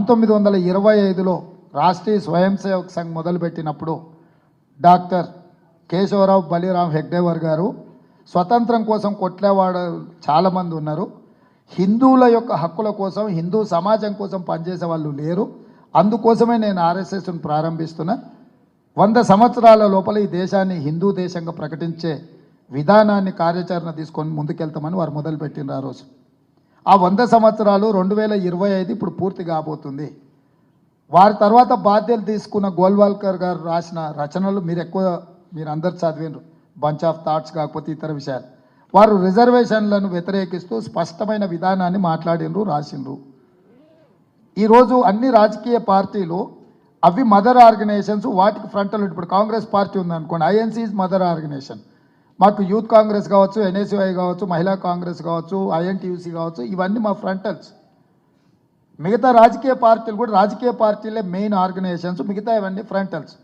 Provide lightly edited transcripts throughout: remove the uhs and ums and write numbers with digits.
1925లో రాష్ట్రీయ స్వయం సేవక్ సంఘ్ మొదలుపెట్టినప్పుడు డాక్టర్ కేశవరావు బలిరామ్ హెగ్డేవర్ గారు స్వతంత్రం కోసం కొట్లేవాడు చాలామంది ఉన్నారు. హిందువుల యొక్క హక్కుల కోసం, హిందూ సమాజం కోసం పనిచేసే వాళ్ళు లేరు. అందుకోసమే నేను ఆర్ఎస్ఎస్ను ప్రారంభిస్తున్నా. 100 సంవత్సరాల లోపల ఈ దేశాన్ని హిందూ దేశంగా ప్రకటించే విధానాన్ని కార్యాచరణ తీసుకొని ముందుకెళ్తామని వారు మొదలుపెట్టినారు. ఆ రోజు ఆ 100 సంవత్సరాలు 2025 ఇప్పుడు పూర్తి కాబోతుంది. వారి తర్వాత బాధ్యతలు తీసుకున్న గోల్వాల్కర్ గారు రాసిన రచనలు మీరు అందరు చదివినారు. బంచ్ ఆఫ్ థాట్స్ కాకపోతే ఇతర విషయాలు. వారు రిజర్వేషన్లను వ్యతిరేకిస్తూ స్పష్టమైన విధానాన్ని మాట్లాడినరు, రాసిండ్రు. ఈరోజు అన్ని రాజకీయ పార్టీలు అవి మదర్ ఆర్గనైజేషన్స్, వాటికి ఫ్రంటల్. ఇప్పుడు కాంగ్రెస్ పార్టీ ఉందనుకోండి, ఐఎన్సీ ఈజ్ మదర్ ఆర్గనైజేషన్. మాకు యూత్ కాంగ్రెస్ కావచ్చు, ఎన్ఎస్యుఐ కావచ్చు, మహిళా కాంగ్రెస్ కావచ్చు, ఐఎన్టీయూసీ కావచ్చు, ఇవన్నీ మా ఫ్రంటల్స్. మిగతా రాజకీయ పార్టీలు కూడా రాజకీయ పార్టీలే మెయిన్ ఆర్గనైజేషన్స్, మిగతా ఇవన్నీ frontals.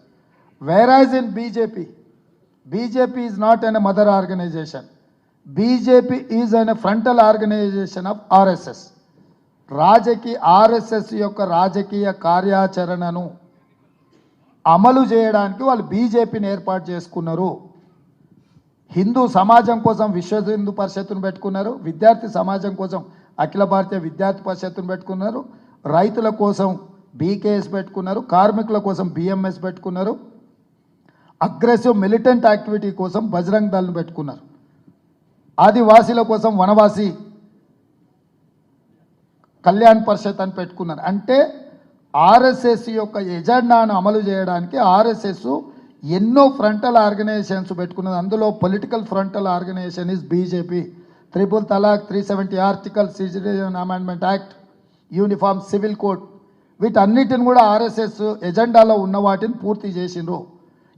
Whereas in BJP is not an a mother organisation. BJP is an a frontal organisation of RSS. RSS యొక్క రాజకీయ కార్యాచరణను అమలు చేయడానికి వాళ్ళు బీజేపీని ఏర్పాటు చేసుకున్నారు. హిందూ సమాజం కోసం విశ్వ హిందూ పరిషత్తును పెట్టుకున్నారు. విద్యార్థి సమాజం కోసం అఖిల భారతీయ విద్యార్థి పరిషత్తును పెట్టుకున్నారు. రైతుల కోసం బీకేఎస్ పెట్టుకున్నారు. కార్మికుల కోసం బిఎంఎస్ పెట్టుకున్నారు. అగ్రెసివ్ మిలిటెంట్ యాక్టివిటీ కోసం బజరంగ్ దళ్ను పెట్టుకున్నారు. ఆదివాసీల కోసం వనవాసి కళ్యాణ్ పరిషత్ అని పెట్టుకున్నారు. అంటే ఆర్ఎస్ఎస్ యొక్క ఎజెండాను అమలు చేయడానికి ఆర్ఎస్ఎస్ ఎన్నో ఫ్రంటల్ ఆర్గనైజేషన్స్ పెట్టుకున్నది. అందులో political frontal organisation is BJP. 3 తలాక్, 370 article, citizen amendment act, uniform civil code, వీటన్నిటిని కూడా ఆర్ఎస్ఎస్ ఎజెండాలో ఉన్న వాటిని పూర్తి చేసిండ్రు.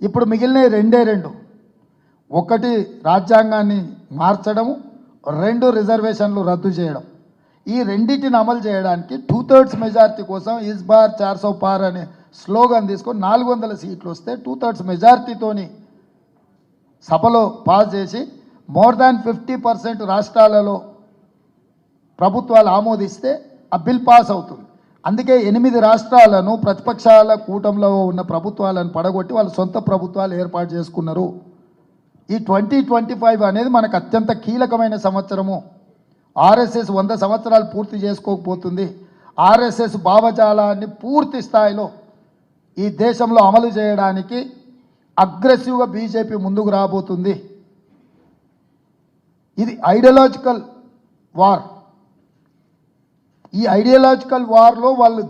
ఇప్పుడు మిగిలిన రెండు. ఒకటి రాజ్యాంగాన్ని మార్చడము, 2 రిజర్వేషన్లు రద్దు చేయడం. ఈ రెండింటిని అమలు చేయడానికి 2/3 మెజారిటీ కోసం ఇస్ బార్ 400 పార్ అనే స్లోగన్ తీసుకొని 400 సీట్లు వస్తే 2/3 మెజారిటీతోని సభలో పాస్ చేసి మోర్ దాన్ 50% రాష్ట్రాలలో ప్రభుత్వాలు ఆమోదిస్తే ఆ బిల్ పాస్ అవుతుంది. అందుకే 8 రాష్ట్రాలను ప్రతిపక్షాల కూటంలో ఉన్న ప్రభుత్వాలను పడగొట్టి వాళ్ళు సొంత ప్రభుత్వాలు ఏర్పాటు చేసుకున్నారు. ఈ 2025 అనేది మనకు అత్యంత కీలకమైన సంవత్సరము. ఆర్ఎస్ఎస్ 100 సంవత్సరాలు పూర్తి చేసుకోకపోతుంది. ఆర్ఎస్ఎస్ భావజాలాన్ని పూర్తి స్థాయిలో ఈ దేశంలో అమలు చేయడానికి అగ్రెసివ్గా బీజేపీ ముందుకు రాబోతుంది. ఇది ఐడియాలజికల్ వార్. ఈ ఐడియాలజికల్ వార్లో వాళ్ళు